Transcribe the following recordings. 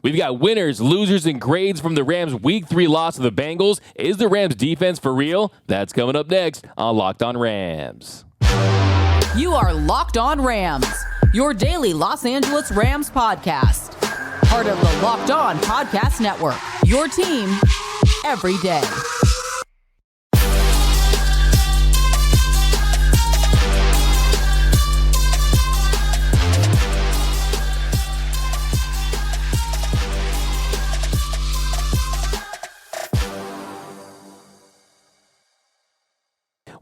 We've got winners, losers, and grades from the Rams' Week 3 loss to the Bengals. Is the Rams defense for real? That's coming up next on Locked On Rams. You are Locked On Rams, your daily Los Angeles Rams podcast. Part of the Locked On Podcast Network, your team every day.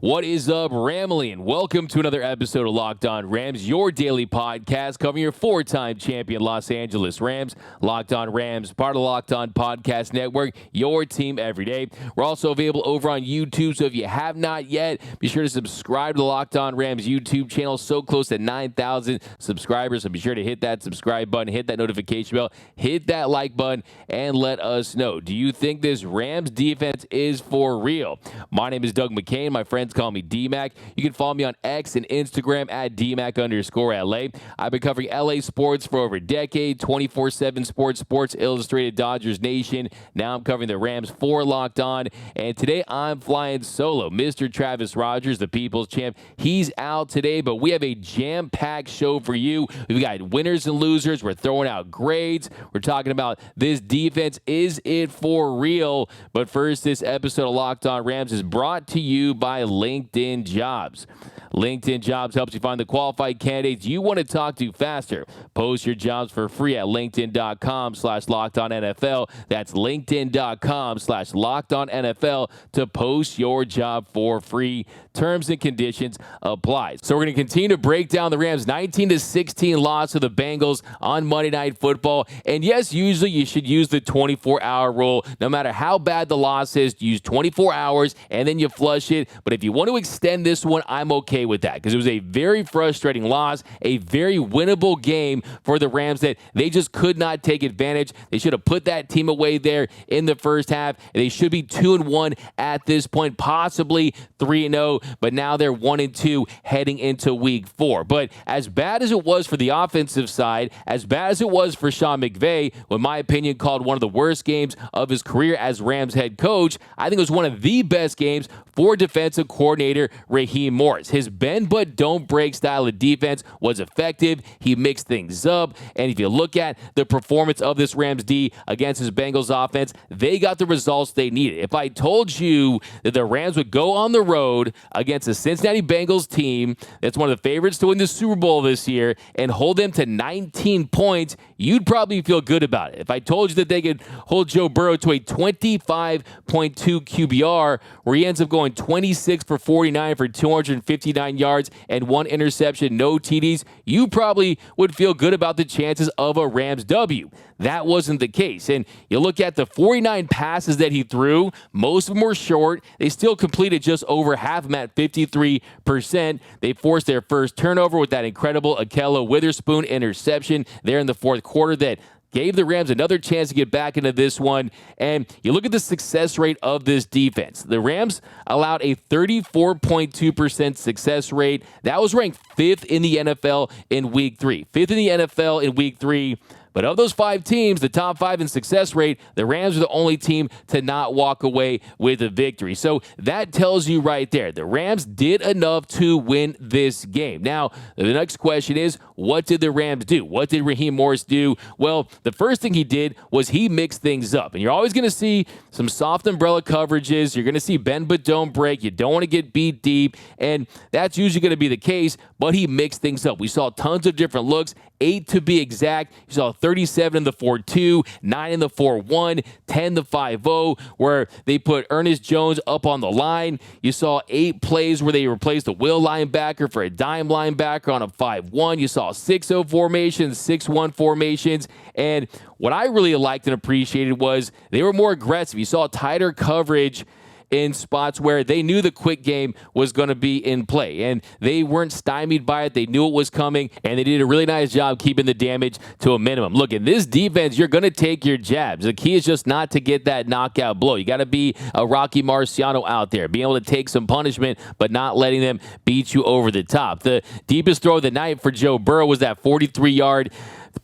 What is up, Ramley? Welcome to another episode of Locked On Rams, your daily podcast covering your four-time champion Los Angeles Rams. Locked On Rams, part of the Locked On Podcast Network, your team every day. We're also available over on YouTube, so if you have not yet, be sure to subscribe to the Locked On Rams YouTube channel. So close to 9,000 subscribers, so be sure to hit that subscribe button, hit that notification bell, hit that like button, and let us know. Do you think this Rams defense is for real? My name is Doug McCain. My friends call me D-Mac. You can follow me on X and Instagram at DMac_LA. I've been covering LA sports for over a decade, 24/7 Sports Illustrated, Dodgers Nation. Now I'm covering the Rams for Locked On, and today I'm flying solo. Mr. Travis Rogers, the People's Champ, he's out today, but we have a jam-packed show for you. We've got winners and losers. We're throwing out grades. We're talking about this defense. Is it for real? But first, this episode of Locked On Rams is brought to you by LinkedIn Jobs. LinkedIn Jobs helps you find the qualified candidates you want to talk to faster. Post your jobs for free at linkedin.com/LockedOnNFL. That's linkedin.com/LockedOnNFL to post your job for free. Terms and conditions apply. So we're going to continue to break down the Rams' 19-16 loss to the Bengals on Monday Night Football. And yes, usually you should use the 24-hour rule. No matter how bad the loss is, use 24 hours and then you flush it. But if you want to extend this one, I'm okay with that because it was a very frustrating loss, a very winnable game for the Rams that they just could not take advantage. They should have put that team away there in the first half. They should be 2-1 at this point, possibly 3-0, but now they're 1-2 heading into week 4. But as bad as it was for the offensive side, as bad as it was for Sean McVay, in my opinion, called one of the worst games of his career as Rams head coach, I think it was one of the best games for defensive coordinator Raheem Morriss. His bend but don't break style of defense was effective. He mixed things up. And if you look at the performance of this Rams D against his Bengals offense, they got the results they needed. If I told you that the Rams would go on the road against the Cincinnati Bengals team that's one of the favorites to win the Super Bowl this year and hold them to 19 points, you'd probably feel good about it. If I told you that they could hold Joe Burrow to a 25.2 QBR where he ends up going 26 for 49 for 259 yards and 1 interception, no TDs, you probably would feel good about the chances of a Rams W. That wasn't the case. And you look at the 49 passes that he threw, most of them were short. They still completed just over half of them at 53%. They forced their first turnover with that incredible Ahkello Witherspoon interception there in the fourth quarter that gave the Rams another chance to get back into this one. And you look at the success rate of this defense. The Rams allowed a 34.2% success rate. That was ranked 5th in the NFL in week 3. 5th in the NFL in week 3. But of those 5 teams, the top 5 in success rate, the Rams are the only team to not walk away with a victory. So that tells you right there, the Rams did enough to win this game. Now, the next question is, what did the Rams do? What did Raheem Morriss do? Well, the first thing he did was he mixed things up. And you're always going to see some soft umbrella coverages. You're going to see bend but don't break. You don't want to get beat deep. And that's usually going to be the case, but he mixed things up. We saw tons of different looks, 8 to be exact. You saw 37 in the 4-2, 9 in the 4-1, 10 the 5-0, where they put Ernest Jones up on the line. You saw 8 plays where they replaced a will linebacker for a dime linebacker on a 5-1. You saw 6-0 formations, 6-1 formations, and what I really liked and appreciated was they were more aggressive. You saw tighter coverage in spots where they knew the quick game was going to be in play, and they weren't stymied by it. They knew it was coming, and they did a really nice job keeping the damage to a minimum. Look, in this defense, you're going to take your jabs. The key is just not to get that knockout blow. You got to be a Rocky Marciano out there, being able to take some punishment, but not letting them beat you over the top. The deepest throw of the night for Joe Burrow was that 43-yard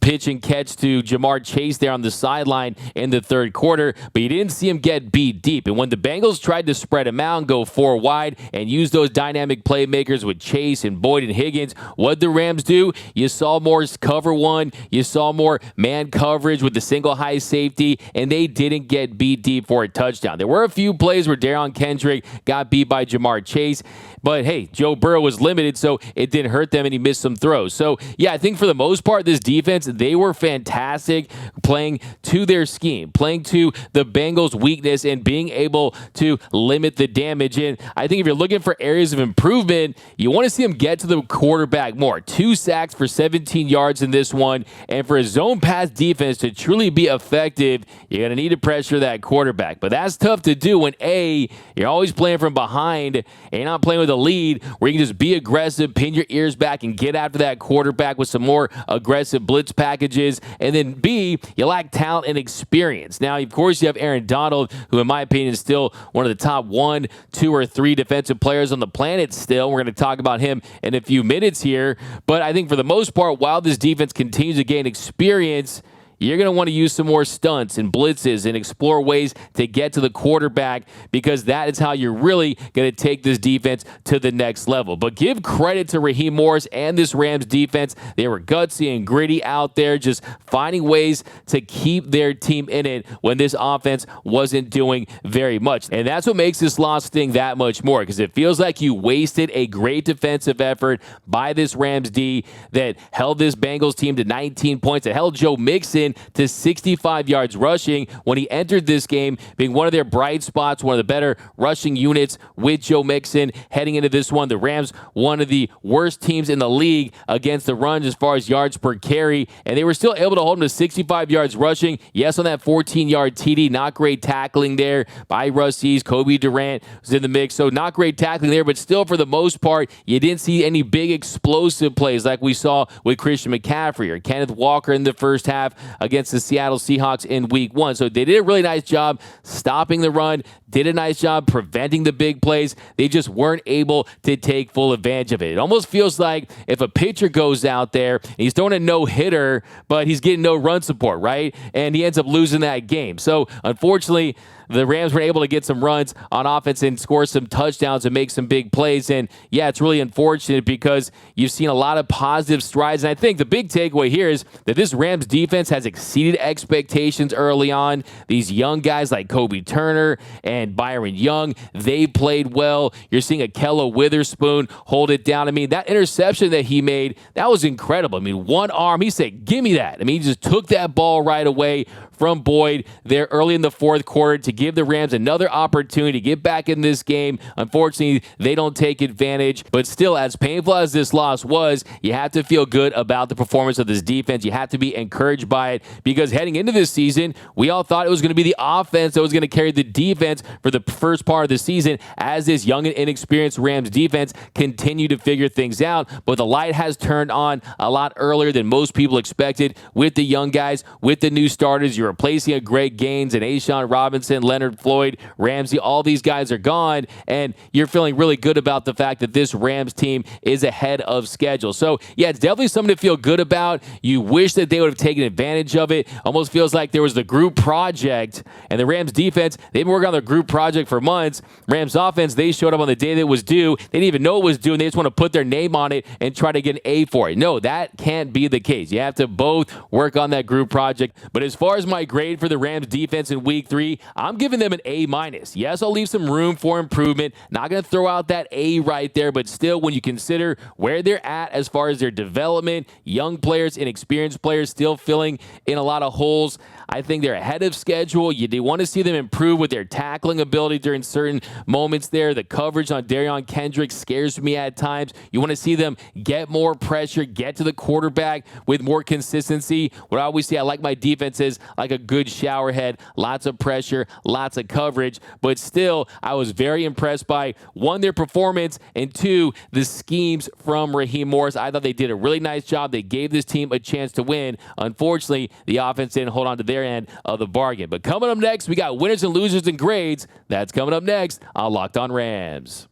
pitch and catch to Jamar Chase there on the sideline in the third quarter, but you didn't see him get beat deep. And when the Bengals tried to spread him out and go four wide and use those dynamic playmakers with Chase and Boyd and Higgins, what the Rams do? You saw more cover one, you saw more man coverage with the single high safety, and they didn't get beat deep for a touchdown. There were a few plays where Derion Kendrick got beat by Jamar Chase, but hey, Joe Burrow was limited, so it didn't hurt them, and he missed some throws. So, yeah, I think for the most part, this defense, they were fantastic playing to their scheme, playing to the Bengals' weakness, and being able to limit the damage. And I think if you're looking for areas of improvement, you want to see them get to the quarterback more. 2 sacks for 17 yards in this one, and for a zone pass defense to truly be effective, you're going to need to pressure that quarterback. But that's tough to do when, A, you're always playing from behind, and you're not playing with a lead where you can just be aggressive, pin your ears back, and get after that quarterback with some more aggressive blitz packages. And then B, you lack talent and experience. Now, of course, you have Aaron Donald, who in my opinion is still one of the top 1, 2, or 3 defensive players on the planet still. We're going to talk about him in a few minutes here. But I think for the most part, while this defense continues to gain experience, you're going to want to use some more stunts and blitzes and explore ways to get to the quarterback, because that is how you're really going to take this defense to the next level. But give credit to Raheem Morriss and this Rams defense. They were gutsy and gritty out there, just finding ways to keep their team in it when this offense wasn't doing very much. And that's what makes this loss sting that much more, because it feels like you wasted a great defensive effort by this Rams D that held this Bengals team to 19 points, that held Joe Mixon to 65 yards rushing when he entered this game, being one of their bright spots, one of the better rushing units with Joe Mixon heading into this one. The Rams, one of the worst teams in the league against the run as far as yards per carry, and they were still able to hold him to 65 yards rushing. Yes, on that 14-yard TD, not great tackling there by Russ Yeast. Kobie Turner was in the mix, so not great tackling there, but still, for the most part, you didn't see any big explosive plays like we saw with Christian McCaffrey or Kenneth Walker in the first half against the Seattle Seahawks in week 1. So they did a really nice job stopping the run, did a nice job preventing the big plays. They just weren't able to take full advantage of it. It almost feels like if a pitcher goes out there and he's throwing a no-hitter, but he's getting no run support, right? And he ends up losing that game. So unfortunately, the Rams were able to get some runs on offense and score some touchdowns and make some big plays. And yeah, it's really unfortunate because you've seen a lot of positive strides. And I think the big takeaway here is that this Rams defense has exceeded expectations early on. These young guys like Kobie Turner and Byron Young, they played well. You're seeing Ahkello Witherspoon hold it down. I mean, that interception that he made, that was incredible. I mean, one arm, he said, give me that. I mean, he just took that ball right away from Boyd there early in the fourth quarter to give the Rams another opportunity to get back in this game. Unfortunately, they don't take advantage, but still, as painful as this loss was, you have to feel good about the performance of this defense. You have to be encouraged by it, because heading into this season, we all thought it was going to be the offense that was going to carry the defense for the first part of the season as this young and inexperienced Rams defense continued to figure things out. But the light has turned on a lot earlier than most people expected with the young guys, with the new starters. You're replacing a Greg Gaines and Ashawn Robinson, Leonard Floyd, Ramsey. All these guys are gone, and you're feeling really good about the fact that this Rams team is ahead of schedule. So, yeah, it's definitely something to feel good about. You wish that they would have taken advantage of it. Almost feels like there was the group project, and the Rams defense, they've been working on the group project for months. Rams offense, they showed up on the day that it was due. They didn't even know it was due, and they just want to put their name on it and try to get an A for it. No, that can't be the case. You have to both work on that group project. But as far as my grade for the Rams defense in week 3, I'm giving them an A-. Yes, I'll leave some room for improvement. Not going to throw out that A right there, but still, when you consider where they're at as far as their development, young players, inexperienced players still filling in a lot of holes, I think they're ahead of schedule. You do want to see them improve with their tackling ability during certain moments there. The coverage on Derion Kendrick scares me at times. You want to see them get more pressure, get to the quarterback with more consistency. What I always say, I like my defenses like a good shower head. Lots of pressure, lots of coverage. But still, I was very impressed by, 1, their performance, and 2, the schemes from Raheem Morriss. I thought they did a really nice job. They gave this team a chance to win. Unfortunately, the offense didn't hold on to their end of the bargain. But coming up next, we got winners and losers and grades. That's coming up next on Locked On Rams.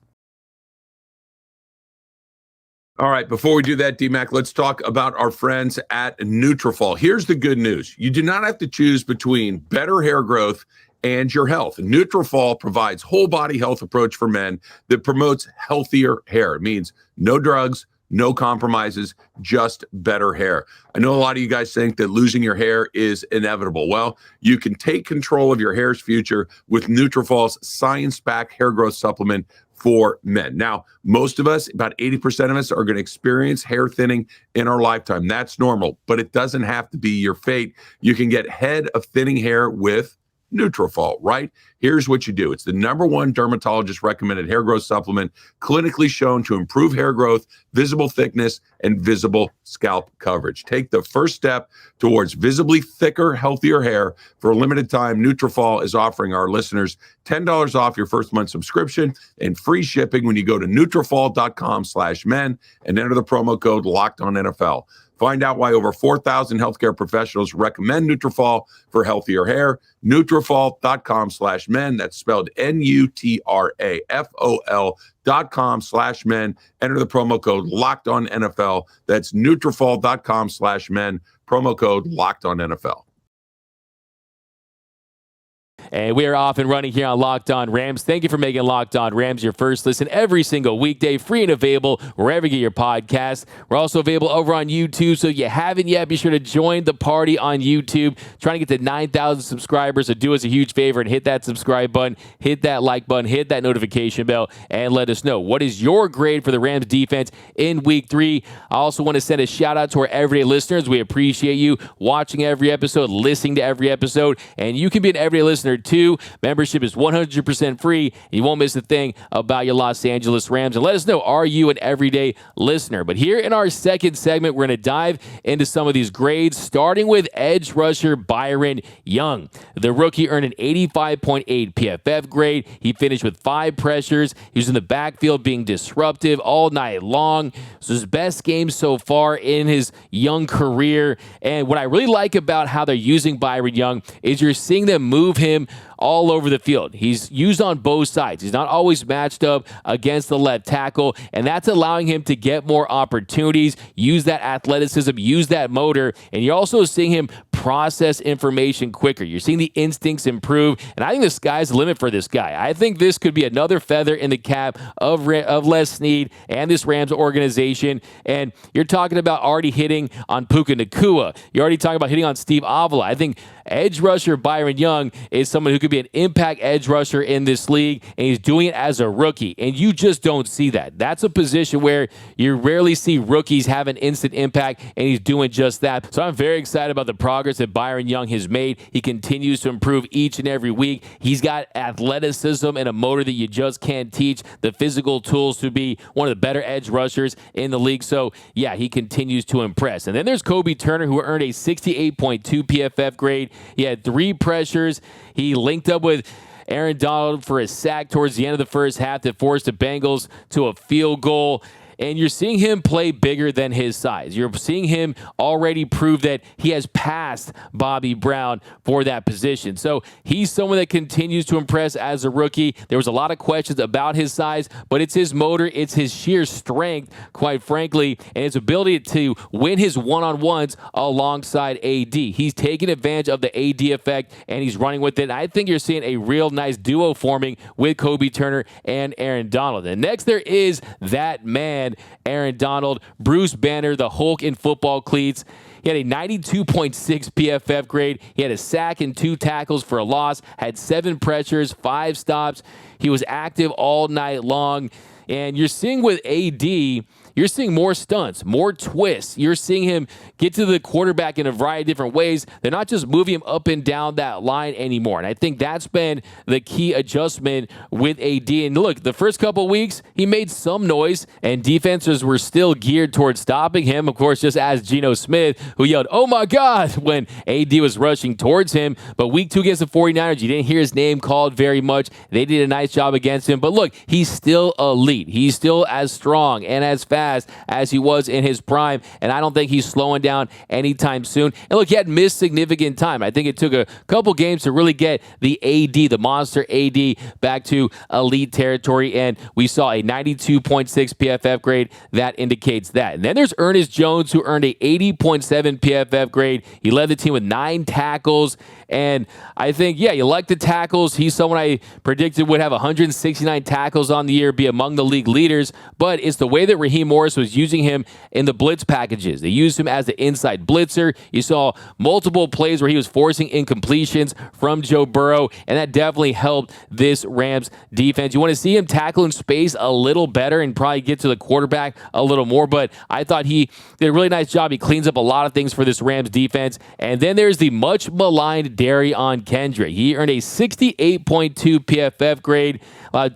All right, before we do that, D-Mac, let's talk about our friends at Nutrafol. Here's the good news. You do not have to choose between better hair growth and your health. Nutrafol provides whole body health approach for men that promotes healthier hair. It means no drugs, no compromises, just better hair. I know a lot of you guys think that losing your hair is inevitable. Well, you can take control of your hair's future with Nutrafol's science-backed hair growth supplement for men. Now, most of us, about 80% of us, are going to experience hair thinning in our lifetime. That's normal, but it doesn't have to be your fate. You can get head of thinning hair with Nutrafol, right? Here's what you do. It's the #1 dermatologist recommended hair growth supplement, clinically shown to improve hair growth, visible thickness, and visible scalp coverage. Take the first step towards visibly thicker, healthier hair. For a limited time, Nutrafol is offering our listeners $10 off your first month subscription and free shipping when you go to Nutrafol.com/men and enter the promo code LOCKEDONNFL. Find out why over 4,000 healthcare professionals recommend Nutrafol for healthier hair. Nutrafol.com/men. That's spelled Nutrafol.com/men. Enter the promo code LOCKEDONNFL. That's Nutrafol.com/men. Promo code LOCKEDONNFL. And we are off and running here on Locked On Rams. Thank you for making Locked On Rams your first listen every single weekday, free and available wherever you get your podcasts. We're also available over on YouTube, so if you haven't yet, be sure to join the party on YouTube. Trying to get to 9,000 subscribers, so do us a huge favor and hit that subscribe button, hit that like button, hit that notification bell, and let us know. What is your grade for the Rams defense in Week 3? I also want to send a shout-out to our everyday listeners. We appreciate you watching every episode, listening to every episode, and you can be an everyday listener too. Membership is 100% free. You won't miss a thing about your Los Angeles Rams. And let us know, are you an everyday listener? But here in our second segment, we're going to dive into some of these grades, starting with edge rusher Byron Young. The rookie earned an 85.8 PFF grade. He finished with 5 pressures. He was in the backfield being disruptive all night long. This was his best game so far in his young career. And what I really like about how they're using Byron Young is you're seeing them move him all over the field. He's used on both sides. He's not always matched up against the left tackle, and that's allowing him to get more opportunities, use that athleticism, use that motor, and you're also seeing him process information quicker. You're seeing the instincts improve, and I think the sky's the limit for this guy. I think this could be another feather in the cap of Les Snead and this Rams organization, and you're talking about already hitting on Puka Nacua. You're already talking about hitting on Steve Avila. I think edge rusher Byron Young is someone who could be an impact edge rusher in this league, and he's doing it as a rookie, and you just don't see that. That's a position where you rarely see rookies have an instant impact, and he's doing just that. So I'm very excited about the progress that Byron Young has made. He continues to improve each and every week. He's got athleticism and a motor that you just can't teach, the physical tools to be one of the better edge rushers in the league. So yeah, he continues to impress. And then there's Kobie Turner, who earned a 68.2 PFF grade. He had 3 pressures. He linked up with Aaron Donald for a sack towards the end of the first half that forced the Bengals to a field goal. And you're seeing him play bigger than his size. You're seeing him already prove that he has passed Bobby Brown for that position. So he's someone that continues to impress as a rookie. There was a lot of questions about his size, but it's his motor, it's his sheer strength, quite frankly, and his ability to win his one-on-ones alongside AD. He's taking advantage of the AD effect, and he's running with it. And I think you're seeing a real nice duo forming with Kobie Turner and Aaron Donald. And next there is that man, Aaron Donald, Bruce Banner, the Hulk in football cleats. He had a 92.6 PFF grade. He had a sack and 2 tackles for a loss, had 7 pressures, 5 stops. He was active all night long. And you're seeing with AD, you're seeing more stunts, more twists. You're seeing him get to the quarterback in a variety of different ways. They're not just moving him up and down that line anymore. And I think that's been the key adjustment with AD. And look, the first couple of weeks, he made some noise, and defenses were still geared towards stopping him. Of course, just as Geno Smith, who yelled, "Oh my God," when AD was rushing towards him. But week 2 against the 49ers, you didn't hear his name called very much. They did a nice job against him. But look, he's still elite. He's still as strong and as fast fast as he was in his prime, and I don't think he's slowing down anytime soon. And look, he had missed significant time. I think it took a couple games to really get the AD, the monster AD, back to elite territory, and we saw a 92.6 PFF grade. That indicates that. And then there's Ernest Jones, who earned a 80.7 PFF grade. He led the team with 9 tackles, and I think, yeah, you like the tackles. He's someone I predicted would have 169 tackles on the year, be among the league leaders, but it's the way that Raheem Morriss was using him in the blitz packages. They used him as the inside blitzer. You saw multiple plays where he was forcing incompletions from Joe Burrow, and that definitely helped this Rams defense. You want to see him tackle in space a little better and probably get to the quarterback a little more, but I thought he did a really nice job. He cleans up a lot of things for this Rams defense. And then there's the much maligned Derion Kendrick. He earned a 68.2 PFF grade,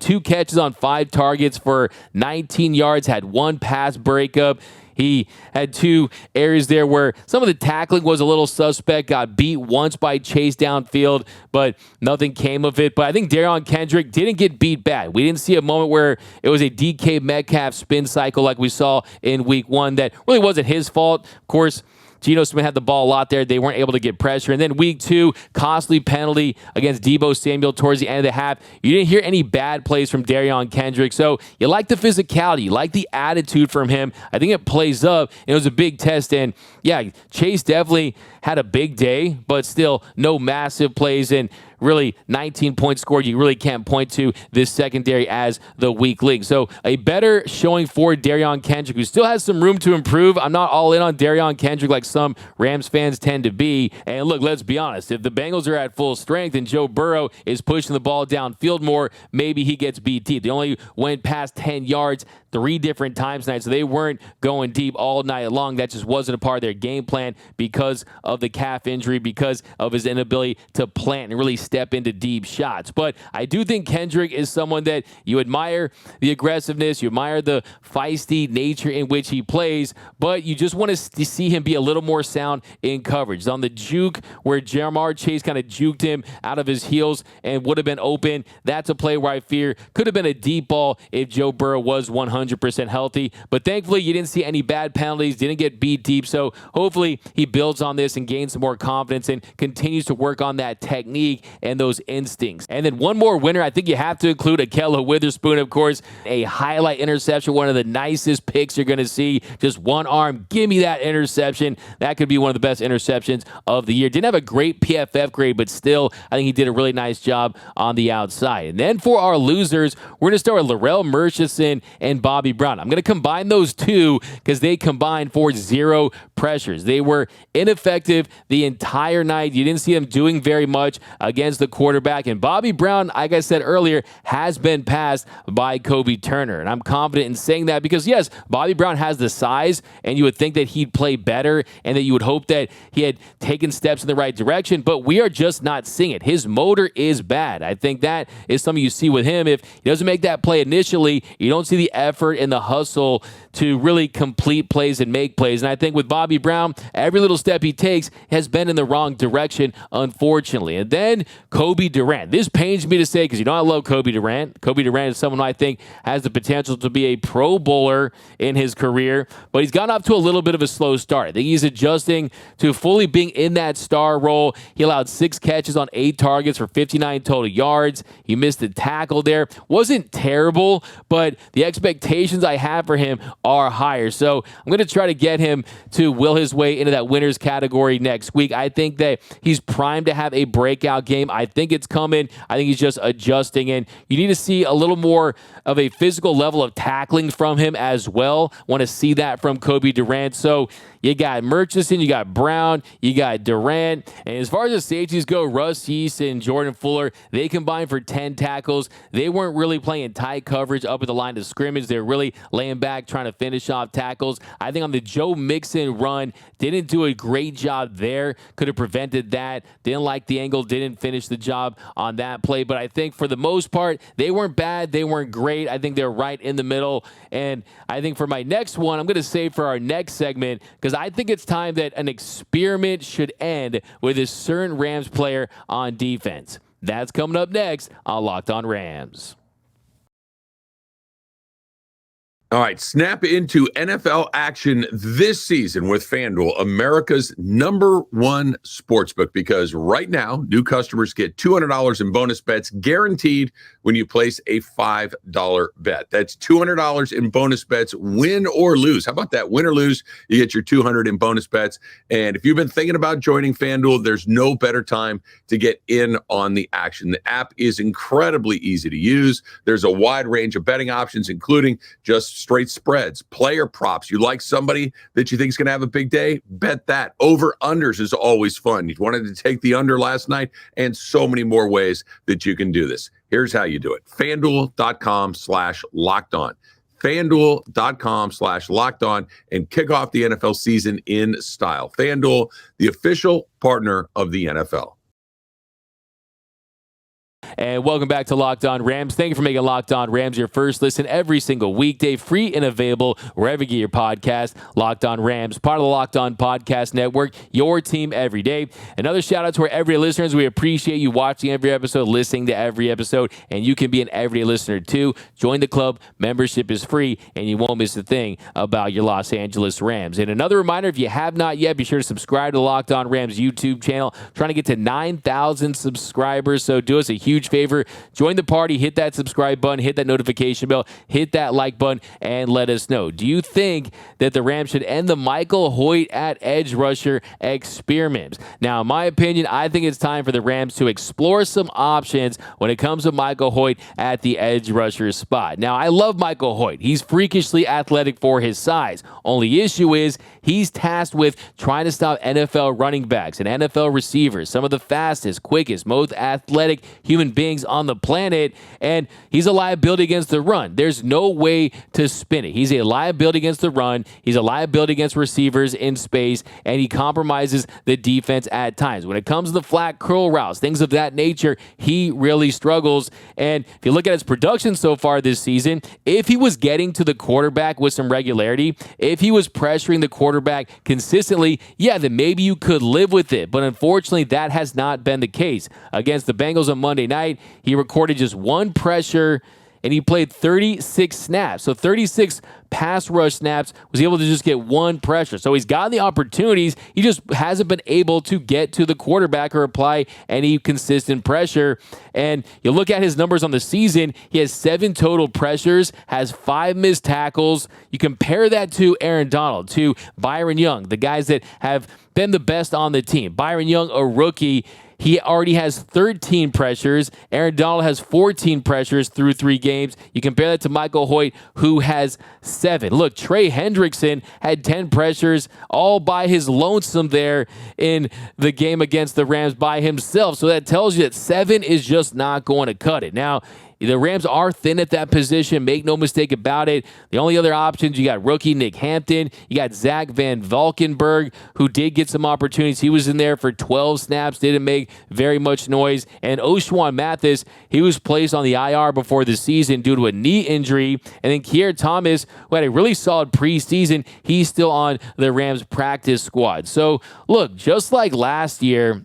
2 catches on 5 targets for 19 yards, had 1 pass breakup. He had 2 areas there where some of the tackling was a little suspect, got beat once by Chase downfield, but nothing came of it. But I think Derion Kendrick didn't get beat bad. We didn't see a moment where it was a DK Metcalf spin cycle like we saw in week 1 that really wasn't his fault. Of course, Geno Smith had the ball a lot there. They weren't able to get pressure. And then week 2, costly penalty against Deebo Samuel towards the end of the half. You didn't hear any bad plays from Derion Kendrick. So you like the physicality. You like the attitude from him. I think it plays up. It was a big test. And yeah, Chase definitely had a big day, but still no massive plays. And really 19 points scored. You really can't point to this secondary as the weak link. So a better showing for Derion Kendrick, who still has some room to improve. I'm not all in on Derion Kendrick like some Rams fans tend to be. And look, let's be honest. If the Bengals are at full strength and Joe Burrow is pushing the ball downfield more, maybe he gets beat deep. They only went past 10 yards 3 different times tonight, so they weren't going deep all night long. That just wasn't a part of their game plan because of the calf injury, because of his inability to plant and really step into deep shots. But I do think Kendrick is someone that you admire the aggressiveness, you admire the feisty nature in which he plays, but you just want to see him be a little more sound in coverage. On the juke where Jamar Chase kind of juked him out of his heels and would have been open, that's a play where I fear could have been a deep ball if Joe Burrow was 100% healthy. But thankfully, you didn't see any bad penalties, didn't get beat deep. So hopefully he builds on this and gains some more confidence and continues to work on that technique and those instincts. And then one more winner, I think you have to include Ahkello Witherspoon, of course, a highlight interception, one of the nicest picks you're going to see. Just one arm, give me that interception. That could be one of the best interceptions of the year. Didn't have a great PFF grade, but still, I think he did a really nice job on the outside. And then for our losers, we're going to start with Larrell Murchison and Bobby Brown. I'm going to combine those two because they combined for 0 pressures. They were ineffective the entire night. You didn't see them doing very much against the quarterback. And Bobby Brown, like I said earlier, has been passed by Kobie Turner. And I'm confident in saying that because, yes, Bobby Brown has the size, and you would think that he'd play better and that you would hope that he had taken steps in the right direction, but we are just not seeing it. His motor is bad. I think that is something you see with him. If he doesn't make that play initially, you don't see the effort and the hustle to really complete plays and make plays. And I think with Bobby Brown, every little step he takes has been in the wrong direction, unfortunately. And then Kobie Durant. This pains me to say because, I love Kobie Durant. Kobie Durant is someone who I think has the potential to be a Pro Bowler in his career, but he's gotten off to a little bit of a slow start. I think he's adjusting to fully being in that star role. He allowed 6 catches on 8 targets for 59 total yards. He missed a tackle there. Wasn't terrible, but the expectations I have for him are higher. So I'm going to try to get him to will his way into that winners category next week. I think that he's primed to have a breakout game. I think it's coming. I think he's just adjusting, and you need to see a little more of a physical level of tackling from him as well. Want to see that from Kobie Durant. So you got Murchison, you got Brown, you got Durant. And as far as the safeties go, Russ Yeast and Jordan Fuller, they combined for 10 tackles. They weren't really playing tight coverage up at the line of scrimmage. They were really laying back, trying to finish off tackles. I think on the Joe Mixon run, didn't do a great job there. Could have prevented that. Didn't like the angle, didn't finish the job on that play. But I think for the most part, they weren't bad. They weren't great. I think they're right in the middle. And I think for my next one, I'm going to save for our next segment because I think it's time that an experiment should end with a certain Rams player on defense. That's coming up next on Locked On Rams. All right, snap into NFL action this season with FanDuel, America's #1 sportsbook, because right now, new customers get $200 in bonus bets guaranteed when you place a $5 bet. That's $200 in bonus bets, win or lose. How about that? Win or lose, you get your $200 in bonus bets. And if you've been thinking about joining FanDuel, there's no better time to get in on the action. The app is incredibly easy to use. There's a wide range of betting options, including just straight spreads, player props. You like somebody that you think is going to have a big day? Bet that. Over-unders is always fun. You wanted to take the under last night, and so many more ways that you can do this. Here's how you do it. FanDuel.com/lockedon. FanDuel.com/lockedon, and kick off the NFL season in style. FanDuel, the official partner of the NFL. And welcome back to Locked On Rams. Thank you for making Locked On Rams your first listen every single weekday, free and available wherever you get your podcast. Locked On Rams, part of the Locked On Podcast Network, your team every day. Another shout out to our everyday listeners. We appreciate you watching every episode, listening to every episode, and you can be an everyday listener too. Join the club. Membership is free, and you won't miss a thing about your Los Angeles Rams. And another reminder, if you have not yet, be sure to subscribe to the Locked On Rams YouTube channel. Trying to get to 9,000 subscribers, so do us a huge favor. Join the party, hit that subscribe button, hit that notification bell, hit that like button, and let us know. Do you think that the Rams should end the Michael Hoecht at edge rusher experiment? Now, in my opinion, I think it's time for the Rams to explore some options when it comes to Michael Hoecht at the edge rusher spot. Now, I love Michael Hoecht. He's freakishly athletic for his size. Only issue is he's tasked with trying to stop NFL running backs and NFL receivers, some of the fastest, quickest, most athletic human beings on the planet, and he's a liability against the run. There's no way to spin it. He's a liability against the run. He's a liability against receivers in space, and he compromises the defense at times. When it comes to the flat curl routes, things of that nature, he really struggles. And if you look at his production so far this season, if he was getting to the quarterback with some regularity, if he was pressuring the quarterback consistently, yeah, then maybe you could live with it. But unfortunately, that has not been the case. Against the Bengals on Monday night, he recorded just one pressure, and he played 36 snaps. So 36 pass rush snaps, was able to just get one pressure. So he's gotten the opportunities. He just hasn't been able to get to the quarterback or apply any consistent pressure. And you look at his numbers on the season, he has 7 total pressures, has 5 missed tackles. You compare that to Aaron Donald, to Byron Young, the guys that have been the best on the team. Byron Young, a rookie, he already has 13 pressures. Aaron Donald has 14 pressures through 3 games. You compare that to Michael Hoecht, who has 7. Look, Trey Hendrickson had 10 pressures all by his lonesome there in the game against the Rams by himself. So that tells you that 7 is just not going to cut it. Now, the Rams are thin at that position. Make no mistake about it. The only other options, you got rookie Nick Hampton. You got Zach Van Valkenburg, who did get some opportunities. He was in there for 12 snaps, didn't make very much noise. And Oshwan Mathis, he was placed on the IR before the season due to a knee injury. And then Kier Thomas, who had a really solid preseason, he's still on the Rams practice squad. So, look, just like last year,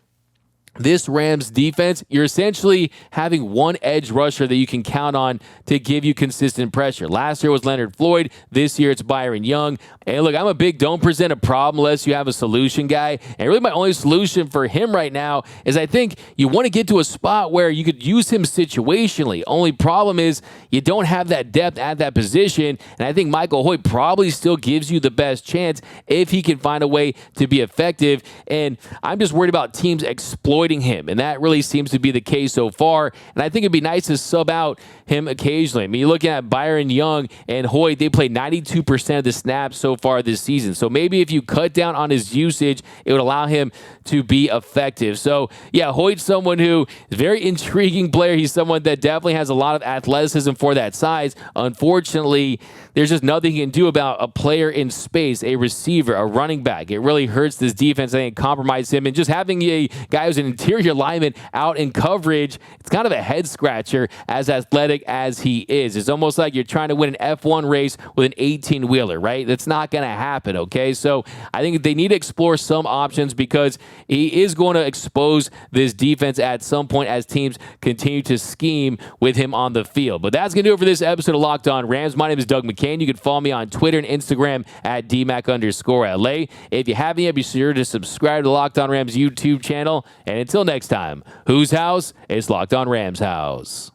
this Rams defense, you're essentially having one edge rusher that you can count on to give you consistent pressure. Last year was Leonard Floyd. This year it's Byron Young. And look, I'm a big don't present a problem unless you have a solution guy. And really my only solution for him right now is I think you want to get to a spot where you could use him situationally. Only problem is you don't have that depth at that position. And I think Michael Hoecht probably still gives you the best chance if he can find a way to be effective. And I'm just worried about teams exploiting him, and that really seems to be the case so far. And I think it'd be nice to sub out him occasionally. I mean, you're looking at Byron Young and Hoecht, they played 92% of the snaps so far this season. So maybe if you cut down on his usage, it would allow him to be effective. So yeah, Hoecht's someone who is a very intriguing player. He's someone that definitely has a lot of athleticism for that size. Unfortunately, there's just nothing he can do about a player in space, a receiver, a running back. It really hurts this defense. I think it compromised him. And just having a guy who's an interior lineman out in coverage. It's kind of a head scratcher as athletic as he is. It's almost like you're trying to win an F1 race with an 18-wheeler, right? That's not going to happen, okay? So I think they need to explore some options because he is going to expose this defense at some point as teams continue to scheme with him on the field. But that's going to do it for this episode of Locked On Rams. My name is Doug McCain. You can follow me on Twitter and Instagram at DMAC_LA. If you haven't yet, be sure to subscribe to the Locked On Rams YouTube channel. And until next time, whose house is Locked On Rams house?